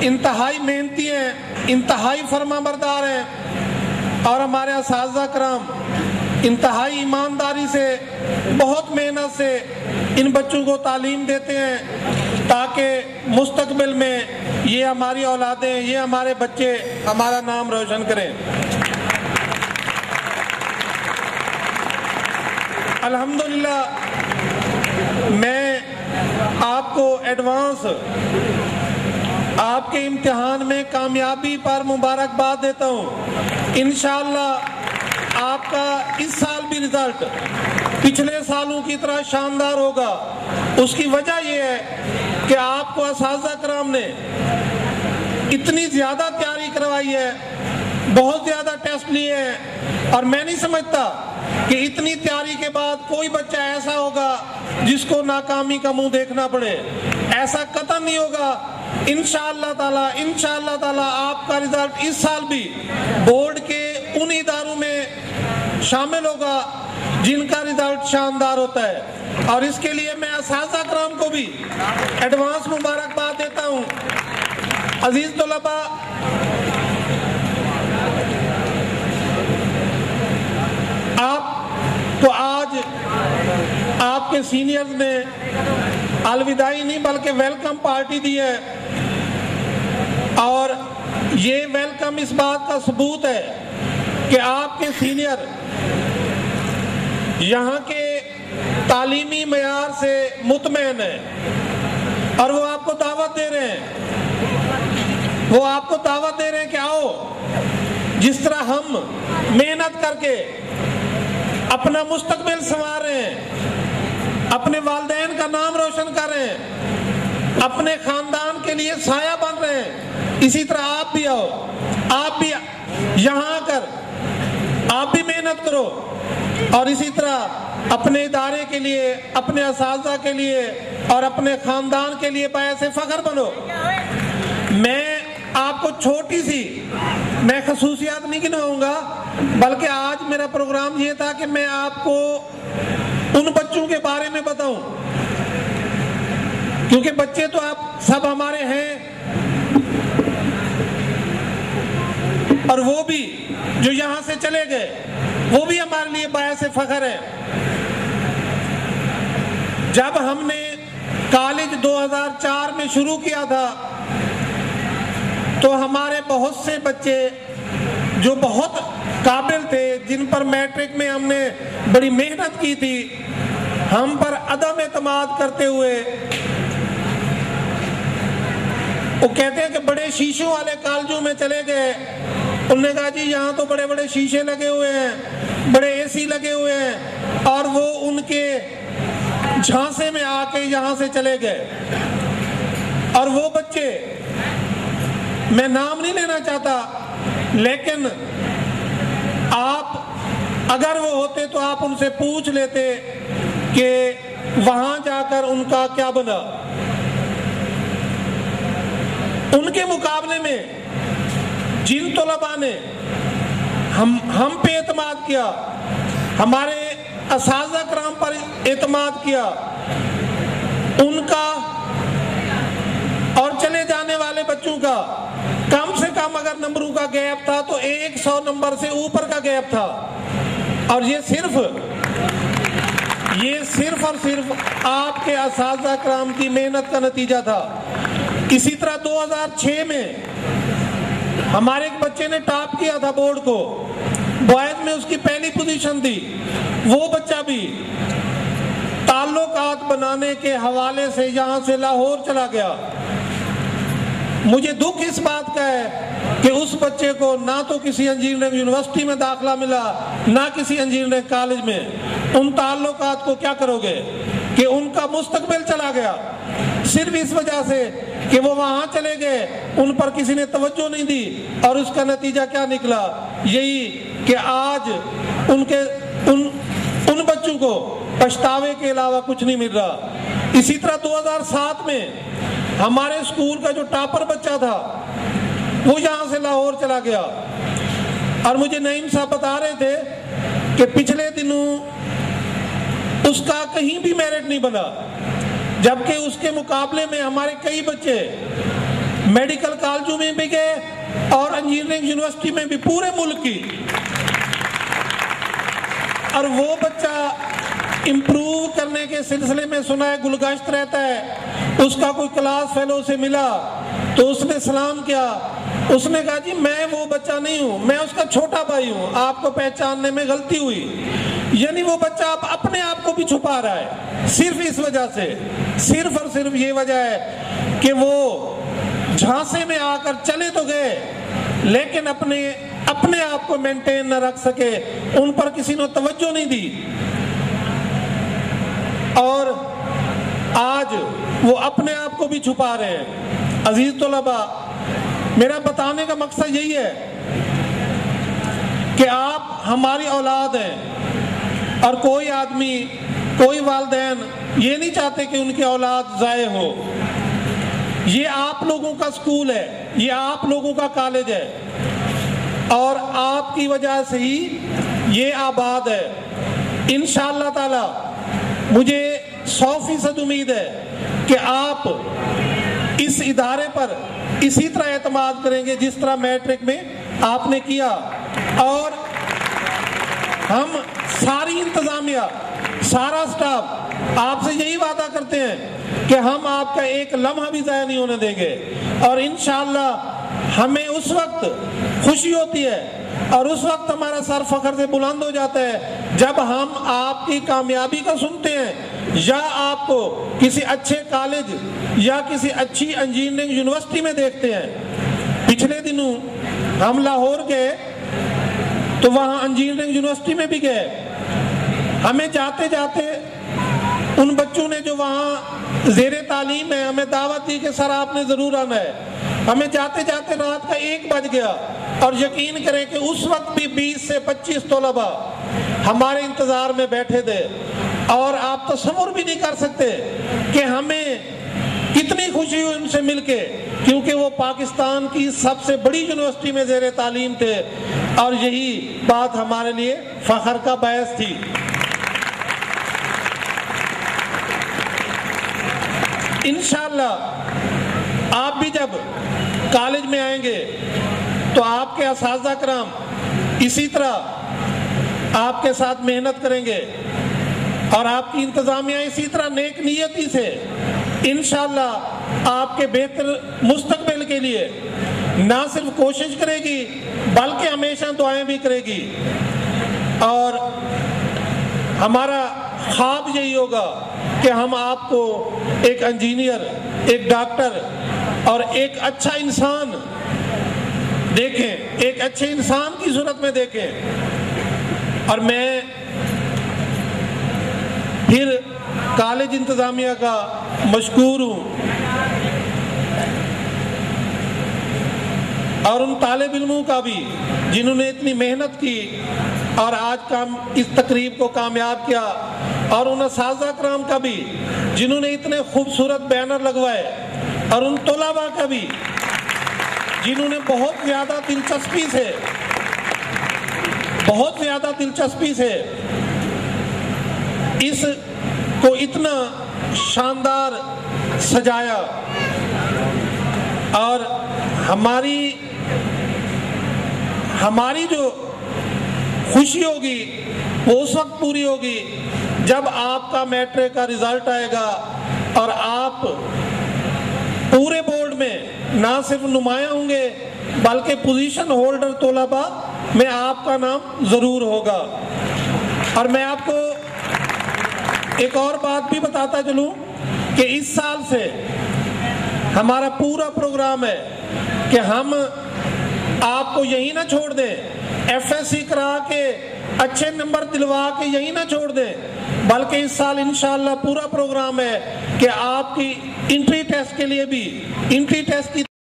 انتہائی محنتی ہیں، انتہائی فرما بردار ہیں، اور ہمارے اساتذہ کرام انتہائی ایمانداری سے، بہت محنت سے ان بچوں کو تعلیم دیتے ہیں تاکہ مستقبل میں یہ ہماری اولادیں، یہ ہمارے بچے ہمارا نام روشن کریں۔ الحمدللہ میں آپ کو ایڈوانس آپ کے امتحان میں کامیابی پر مبارکباد دیتا ہوں۔ انشاءاللہ آپ کا اس سال بھی رزلٹ پچھلے سالوں کی طرح شاندار ہوگا۔ اس کی وجہ یہ ہے کہ آپ کو اساتذہ کرام نے اتنی زیادہ تیاری کروائی ہے، بہت زیادہ ٹیسٹ لیے ہیں، اور میں نہیں سمجھتا کہ اتنی تیاری کے بعد کوئی بچہ ایسا ہوگا جس کو ناکامی کا منہ دیکھنا پڑے۔ ایسا قطعاً نہیں ہوگا۔ انشاءاللہ تعالی آپ کا رزلٹ اس سال بھی بورڈ کے ان اداروں میں شامل ہوگا جن کا رزلٹ شاندار ہوتا ہے، اور اس کے لیے میں اساتذہ کرام کو بھی ایڈوانس مبارکباد دیتا ہوں۔ عزیز طلباء، آپ کو آج آپ کے سینئرز نے الوداعی نہیں بلکہ ویلکم پارٹی دی ہے، اور یہ ویلکم اس بات کا ثبوت ہے کہ آپ کے سینئر یہاں کے تعلیمی معیار سے مطمئن ہیں، اور وہ آپ کو دعوت دے رہے ہیں، وہ آپ کو دعوت دے رہے ہیں کہ آؤ، جس طرح ہم محنت کر کے اپنا مستقبل سنوار رہے ہیں، اپنے والدین کا نام روشن کر رہے ہیں، اپنے خاندان کے لیے سایہ بن رہے ہیں، اسی طرح آپ بھی آؤ، آپ بھی یہاں آ کر آپ بھی محنت کرو، اور اسی طرح اپنے ادارے کے لیے، اپنے اساتذہ کے لیے اور اپنے خاندان کے لیے باعث فخر بنو۔ میں آپ کو چھوٹی سی میں خصوصیات نہیں گنواؤں گا، بلکہ آج میرا پروگرام یہ تھا کہ میں آپ کو ان بچوں کے بارے میں بتاؤں، کیونکہ بچے تو آپ سب ہمارے ہیں، اور وہ بھی جو یہاں سے چلے گئے وہ بھی ہمارے لیے باعث فخر ہے۔ جب ہم نے کالج 2004 میں شروع کیا تھا تو ہمارے بہت سے بچے جو بہت قابل تھے، جن پر میٹرک میں ہم نے بڑی محنت کی تھی، ہم پر عدم اعتماد کرتے ہوئے وہ کہتے ہیں کہ بڑے شیشوں والے کالجوں میں چلے گئے۔ انہوں نے کہا جی یہاں تو بڑے بڑے شیشے لگے ہوئے ہیں، بڑے اے سی لگے ہوئے ہیں، اور وہ ان کے جھانسے میں آ کے یہاں سے چلے گئے۔ اور وہ بچے، میں نام نہیں لینا چاہتا، لیکن آپ اگر وہ ہوتے تو آپ ان سے پوچھ لیتے کہ وہاں جا کر ان کا کیا بنا۔ ان کے مقابلے میں جن طلباء نے ہم پہ اعتماد کیا، ہمارے اساتذہ کرام پر اعتماد کیا، ان کا اور چلے جانے والے بچوں کا کم سے کم اگر نمبروں کا گیپ تھا تو 100 نمبر سے اوپر کا گیپ تھا، اور یہ صرف اور صرف آپ کے اساتذہ کرام کی محنت کا نتیجہ تھا۔ اسی طرح 2006 میں ہمارے ایک بچے نے ٹاپ کیا تھا بورڈ کو، بوائز میں اس کی پہلی پوزیشن تھی، وہ بچہ بھی تعلقات بنانے کے حوالے سے یہاں سے لاہور چلا گیا۔ مجھے دکھ اس بات کا ہے کہ اس بچے کو نہ تو کسی انجینئرنگ یونیورسٹی میں داخلہ ملا، نہ کسی انجینئرنگ کالج میں۔ ان تعلقات کو کیا کرو گے کہ ان کا مستقبل چلا گیا صرف اس وجہ سے کہ وہ وہاں چلے گئے، ان پر کسی نے توجہ نہیں دی، اور اس کا نتیجہ کیا نکلا؟ یہی کہ آج ان بچوں کو پچھتاوے کے علاوہ کچھ نہیں مل رہا۔ اسی طرح 2007 میں ہمارے اسکول کا جو ٹاپر بچہ تھا وہ یہاں سے لاہور چلا گیا، اور مجھے نعیم صاحب بتا رہے تھے کہ پچھلے دنوں اس کا کہیں بھی میرٹ نہیں بنا، جبکہ اس کے مقابلے میں ہمارے کئی بچے میڈیکل کالجوں میں بھی گئے اور انجینئرنگ یونیورسٹی میں بھی، پورے ملک کی. اور وہ بچہ امپروو کرنے کے سلسلے میں سنا ہے گلگشت رہتا ہے، اس کا کوئی کلاس فیلو سے ملا تو اس نے سلام کیا، اس نے کہا جی میں وہ بچہ نہیں ہوں، میں اس کا چھوٹا بھائی ہوں، آپ کو پہچاننے میں غلطی ہوئی. یعنی وہ بچہ اپنے آپ کو بھی چھپا رہا ہے صرف اس وجہ سے، صرف اور صرف یہ وجہ ہے کہ وہ جھانسے میں آ کر چلے تو گئے لیکن اپنے آپ کو مینٹین نہ رکھ سکے، ان پر کسی نے توجہ نہیں دی. اور آج وہ اپنے آپ کو بھی چھپا رہے ہیں. عزیز طلباء، میرا بتانے کا مقصد یہی ہے کہ آپ ہماری اولاد ہیں اور کوئی آدمی، کوئی والدین یہ نہیں چاہتے کہ ان کی اولاد ضائع ہو. یہ آپ لوگوں کا سکول ہے، یہ آپ لوگوں کا کالج ہے اور آپ کی وجہ سے ہی یہ آباد ہے. انشاءاللہ تعالی مجھے 100% امید ہے کہ آپ اس ادارے پر اسی طرح اعتماد کریں گے جس طرح میٹرک میں آپ نے کیا. اور ہم ساری انتظامیہ، سارا سٹاف آپ سے یہی وعدہ کرتے ہیں کہ ہم آپ کا ایک لمحہ بھی ضائع نہیں ہونے دیں گے. اور انشاءاللہ ہمیں اس وقت خوشی ہوتی ہے اور اس وقت ہمارا سر فخر سے بلند ہو جاتا ہے جب ہم آپ کی کامیابی کا سنتے ہیں یا آپ کو کسی اچھے کالج یا کسی اچھی انجینئرنگ یونیورسٹی میں دیکھتے ہیں. پچھلے دنوں ہم لاہور گئے تو وہاں انجینئرنگ یونیورسٹی میں بھی گئے. ہمیں جاتے جاتے ان بچوں نے جو وہاں زیر تعلیم ہے ہمیں دعوت دی کہ سر آپ نے ضرور آنا ہے. ہمیں جاتے جاتے رات کا 1 بج گیا اور یقین کریں کہ اس وقت بھی 20 سے 25 طلباء ہمارے انتظار میں بیٹھے تھے. اور آپ تصور بھی نہیں کر سکتے کہ ہمیں کتنی خوشی ہوئی ان سے مل کے، کیونکہ وہ پاکستان کی سب سے بڑی یونیورسٹی میں زیر تعلیم تھے اور یہی بات ہمارے لیے فخر کا باعث تھی. انشاءاللہ آپ بھی جب کالج میں آئیں گے تو آپ کے اساتذہ کرام اسی طرح آپ کے ساتھ محنت کریں گے اور آپ کی انتظامیہ اسی طرح نیک نیتی سے انشاءاللہ آپ کے بہتر مستقبل کے لیے نہ صرف کوشش کرے گی بلکہ ہمیشہ دعائیں بھی کرے گی. اور ہمارا خواب یہی ہوگا کہ ہم آپ کو ایک انجینئر، ایک ڈاکٹر اور ایک اچھا انسان دیکھیں، ایک اچھے انسان کی صورت میں دیکھیں. اور میں پھر کالج انتظامیہ کا مشکور ہوں اور ان طالب علموں کا بھی جنہوں نے اتنی محنت کی اور آج کا اس تقریب کو کامیاب کیا، اور ان اساتذہ کرام کا بھی جنہوں نے اتنے خوبصورت بینر لگوائے، اور ان طلباء کا بھی جنہوں نے بہت زیادہ دلچسپی سے اس کو اتنا شاندار سجایا. اور ہماری جو خوشی ہوگی وہ اس وقت پوری ہوگی جب آپ کا میٹرک کا رزلٹ آئے گا اور آپ پورے بورڈ میں نہ صرف نمایاں ہوں گے بلکہ پوزیشن ہولڈر طلباء میں آپ کا نام ضرور ہوگا. اور میں آپ کو ایک اور بات بھی بتاتا چلوں کہ اس سال سے ہمارا پورا پروگرام ہے کہ ہم آپ کو یہی نہ چھوڑ دیں، ایف ایس سی کرا کے اچھے نمبر دلوا کے یہی نہ چھوڑ دیں، بلکہ اس سال انشاءاللہ پورا پروگرام ہے کہ آپ کی انٹری ٹیسٹ کے لیے بھی، انٹری ٹیسٹ کی